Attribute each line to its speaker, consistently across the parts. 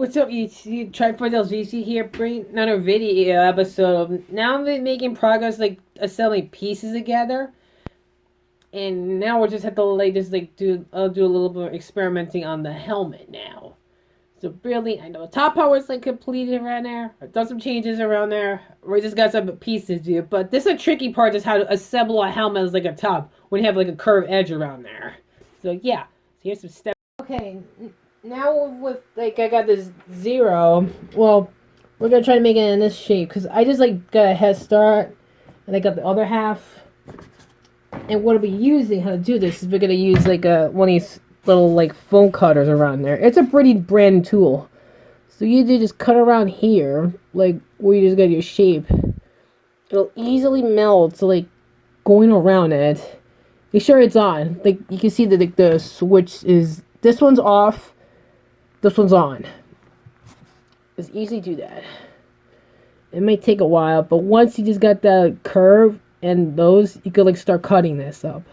Speaker 1: What's up, EC? Tripod LGC here, bringing another video episode. Now I'm making progress, like assembling pieces together, and now we just have to do a little bit of experimenting on the helmet now. So really, I know the top part was like completed around there. I've done some changes around there. We just got some pieces to do, but this is a tricky part, is how to assemble a helmet as like a top when you have like a curved edge around there. So yeah, so here's some steps. Okay. Now with, like, I got this Zero, well, we're going to try to make it in this shape, because I just, like, got a head start, and I got the other half, and what I'll be using, how to do this, is we're going to use, like, one of these little, like, foam cutters around there. It's a pretty brand tool, so you just cut around here, like, where you just got your shape. It'll easily melt, so, like, going around it, make sure it's on. Like, you can see that, like, the switch is, this one's off, this one's on. It's easy to do that. It may take a while, but once you just got the curve and those, you could like start cutting this up.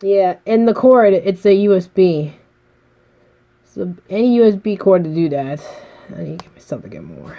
Speaker 1: Yeah, and the cord, it's a USB. So any USB cord to do that. I need to give myself to get more.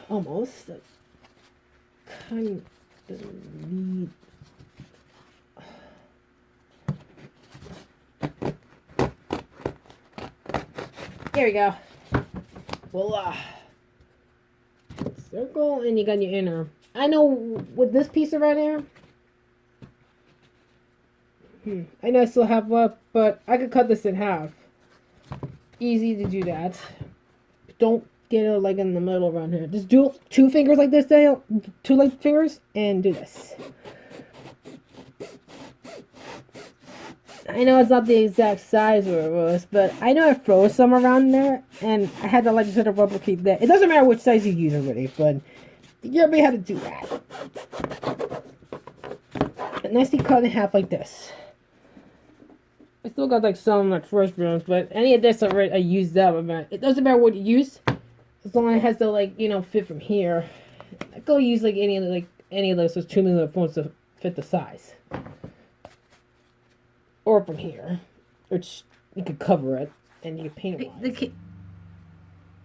Speaker 1: Almost. Kind of need. There we go. Voila. Circle, and you got your inner. I know with this piece right here. I know I still have left, but I could cut this in half. Easy to do that. Don't get it like in the middle around here. Just do 2 fingers like this, Dale. 2 like fingers, and do this. I know it's not the exact size where it was, but I know I froze some around there, and I had to like sort of replicate that. It doesn't matter which size you use already, but you already how to do that. And nicely cut in half like this. I still got like some like first rounds, but any of this already I used up. It doesn't matter what you use, as long as it has to like fit from here. I go use like any of those 2mm phones to fit the size, or from here, which you could cover it and you can paint it.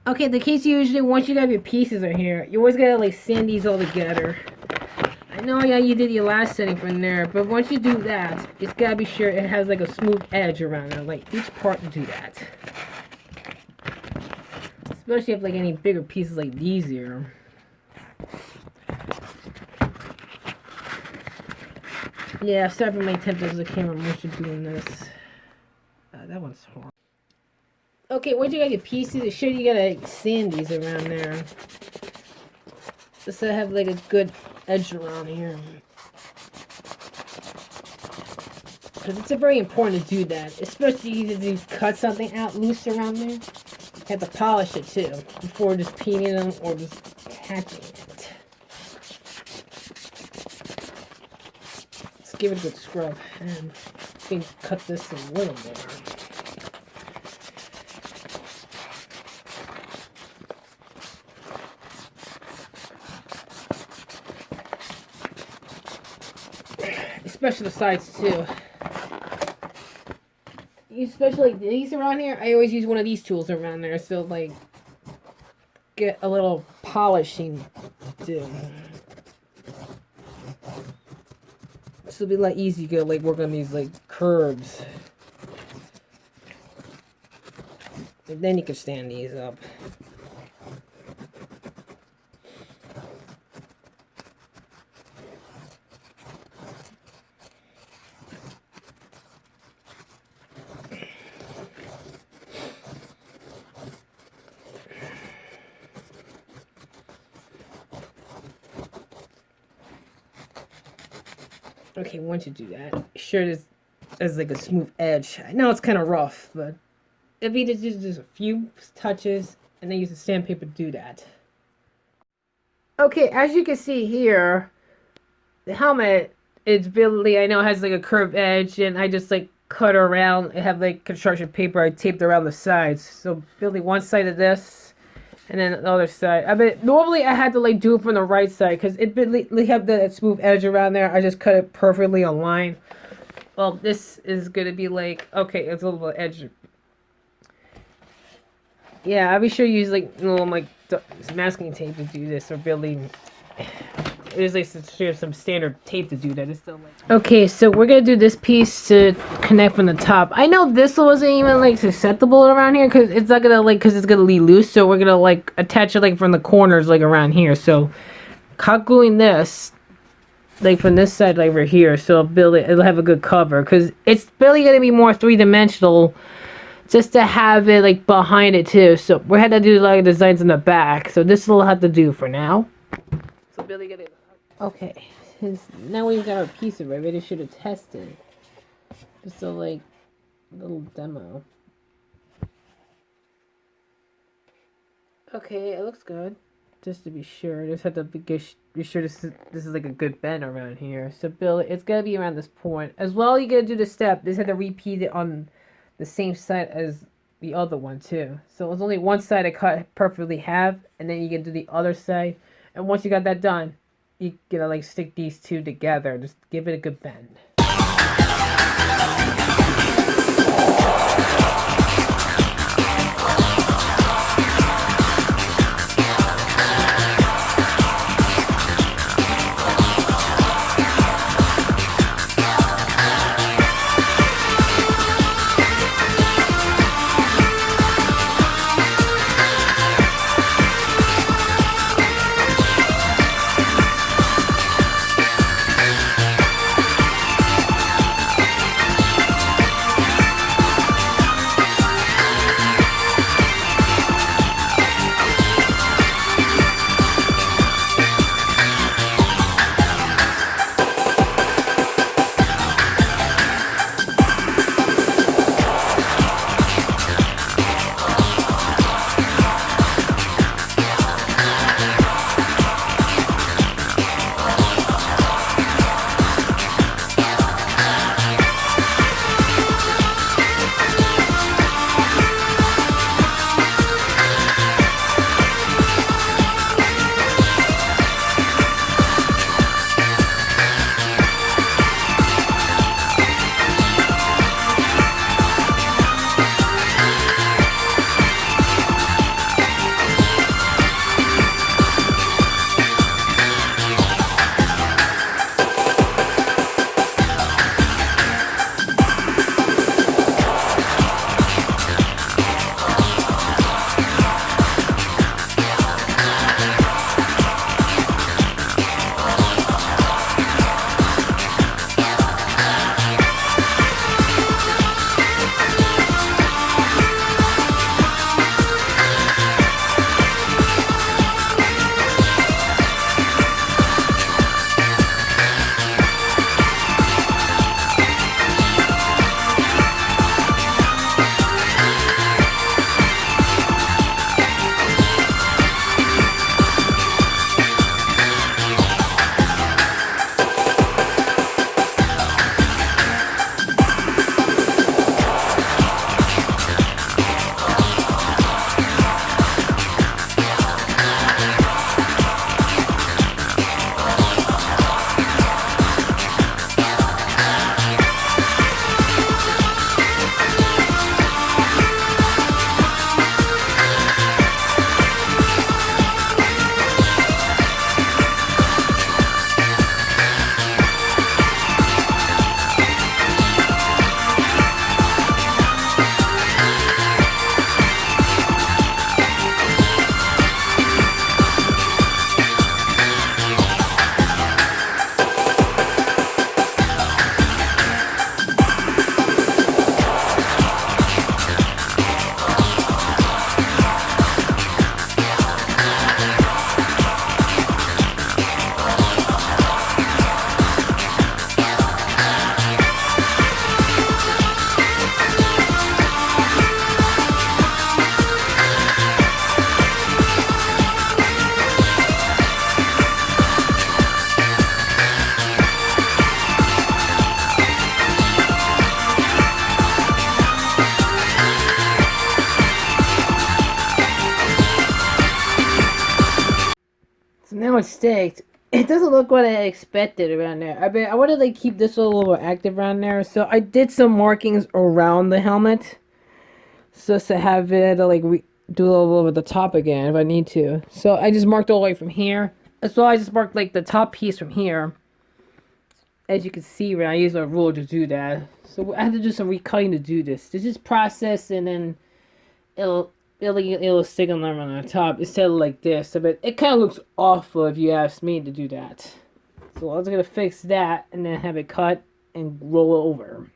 Speaker 1: Okay, the case usually once you have your pieces in here, you always gotta like sand these all together. I know, yeah, you did your last setting from there, but once you do that, it's gotta be sure it has like a smooth edge around it, like each part to do that. Especially if like any bigger pieces like these here. Yeah, sorry for my attempt as a camera motion doing this. That one's hard. Okay, once you got your pieces, it's sure you gotta sand these around there. Just to have like a good edge around here. Because it's very important to do that. Especially if you cut something out loose around there. You have to polish it too. Before just painting them or just attaching it. Let's give it a good scrub and maybe cut this a little more. Especially the sides too. Especially like these around here, I always use one of these tools around there, so like get a little polishing too. So it'll be like easy to like work on these like curves. And then you can stand these up. Okay, once you do that, sure this has like a smooth edge. I know it's kind of rough, but if you just a few touches and then use the sandpaper to do that. Okay, as you can see here, the helmet is really, I know it has like a curved edge, and I just like cut around. I have like construction paper I taped around the sides. So building one side of this, and then the other side. I mean, normally I had to like do it from the right side because it really have that smooth edge around there. I just cut it perfectly on line. Well, this is gonna be like, okay, it's a little bit edge. Yeah, I'll be sure to use like little like masking tape to do this, or building. There's like some standard tape to do that. It's still like. Okay, so we're gonna do this piece to connect from the top. I know this wasn't even like susceptible around here because it's not gonna like it's gonna leave loose. So we're gonna like attach it like from the corners like around here. So hot gluing this like from this side like over here. So it'll have a good cover because it's barely gonna be more 3-dimensional. Just to have it like behind it too. So we had to do like designs in the back. So this will have to do for now. So Billy get it. Okay, now we've got our piece of it. We should have tested. Just a like little demo. Okay, it looks good. Just to be sure, just have to be sure this is like a good bend around here. So Billy, it's gonna be around this point as well. You gotta do the step. Just have to repeat it on the same side as the other one too. So it's only one side I cut perfectly half, and then you can do the other side. And once you got that done, you gotta like stick these two together. Just give it a good bend. it sticked. It doesn't look what I expected around there. I wanted to like keep this a little more active around there, so I did some markings around the helmet, so to have it to like do a little over the top again if I need to. So I just marked all the way from here. So I just marked like the top piece from here. As you can see, I used a ruler to do that. So I had to do some recutting to do this. This is process, and then it'll stick on them on the top instead of like this. But it kind of looks awful if you ask me to do that. So I was gonna fix that and then have it cut and roll it over.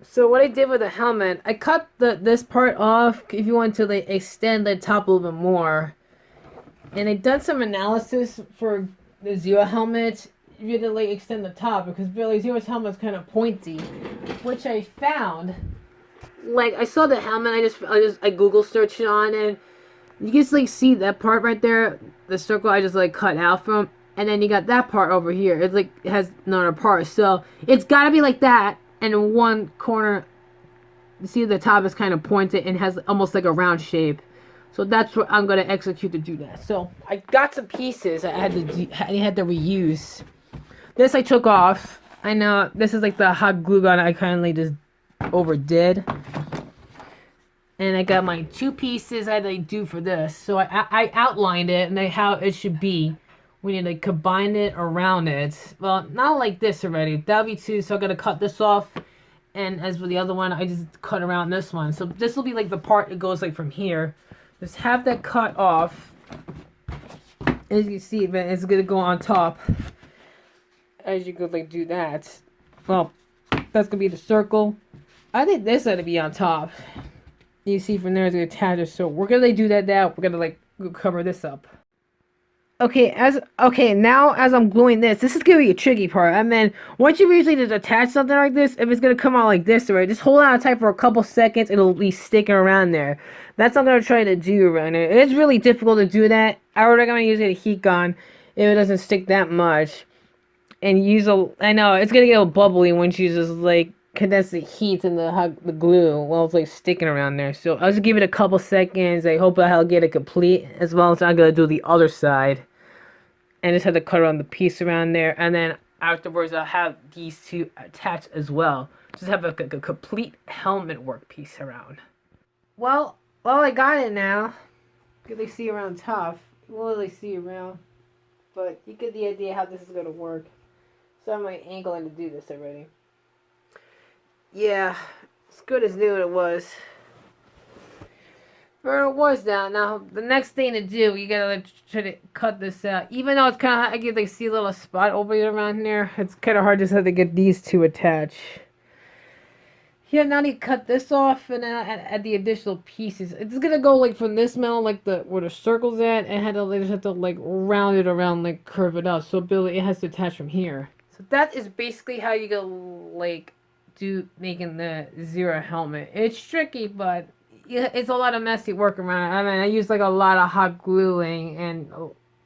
Speaker 1: So what I did with the helmet, I cut this part off if you want to like extend the top a little bit more. And I done some analysis for the Zero helmet. You had to like extend the top because really Zero's helmet's kind of pointy, which I found. Like I saw the helmet, I Google searched it on, and you can just like see that part right there, the circle I just like cut out from, and then you got that part over here. It's like it has another part, so it's got to be like that. And in one corner, you see the top is kind of pointed and has almost like a round shape. So that's what I'm gonna execute to do that. So I got some pieces I had to reuse. This I took off. I know this is like the hot glue gun I kindly just overdid. And I got my 2 pieces I had to do for this. So I outlined it and how it should be. We need to combine it around it. Well, not like this already. That'll be 2, so I'm gonna cut this off. And as with the other one, I just cut around this one. So this will be like the part that goes like from here. Just have that cut off. As you can see, it's gonna go on top. As you could like do that. Well, that's gonna be the circle. I think this ought to be on top. You see from there it's gonna attach it. So we're gonna do that now. We're gonna like cover this up. Now as I'm gluing this is gonna be a tricky part. I mean, once you usually just attach something like this, if it's gonna come out like this, right, just hold on tight for a couple seconds, it'll be sticking around there. That's what I'm gonna try to do around it. It's really difficult to do that. I would recommend using a heat gun if it doesn't stick that much. And I know it's gonna get a little bubbly once you just like condense the heat and the glue while it's like sticking around there. So I'll just give it a couple seconds. I hope I'll get it complete, as well as I'm gonna do the other side. And just have to cut around the piece around there, and then afterwards I'll have these 2 attached as well. Just have a complete helmet work piece around. Well, I got it now. You can see around top. You won't really see around, but you get the idea how this is gonna work. So I'm like angling to do this already. Yeah, it's good as new it was. Where it was down. Now the next thing to do, you gotta try to cut this out. Even though it's kind of, I can like see a little spot over here around there. It's kind of hard just to get these 2 attached. Yeah, now you cut this off and then add the additional pieces. It's gonna go like from this metal, like where the circle's at, and just have to like round it around, like curve it up. So it has to attach from here. So that is basically how you go like making the Zero helmet. It's tricky, but it's a lot of messy work around it. I mean, I use like a lot of hot gluing, and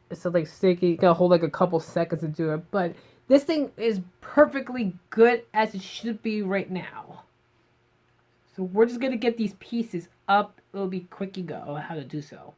Speaker 1: it's like sticky. You gotta hold like a couple seconds to do it. But this thing is perfectly good as it should be right now. So we're just gonna get these pieces up. It'll be quick go how to do so.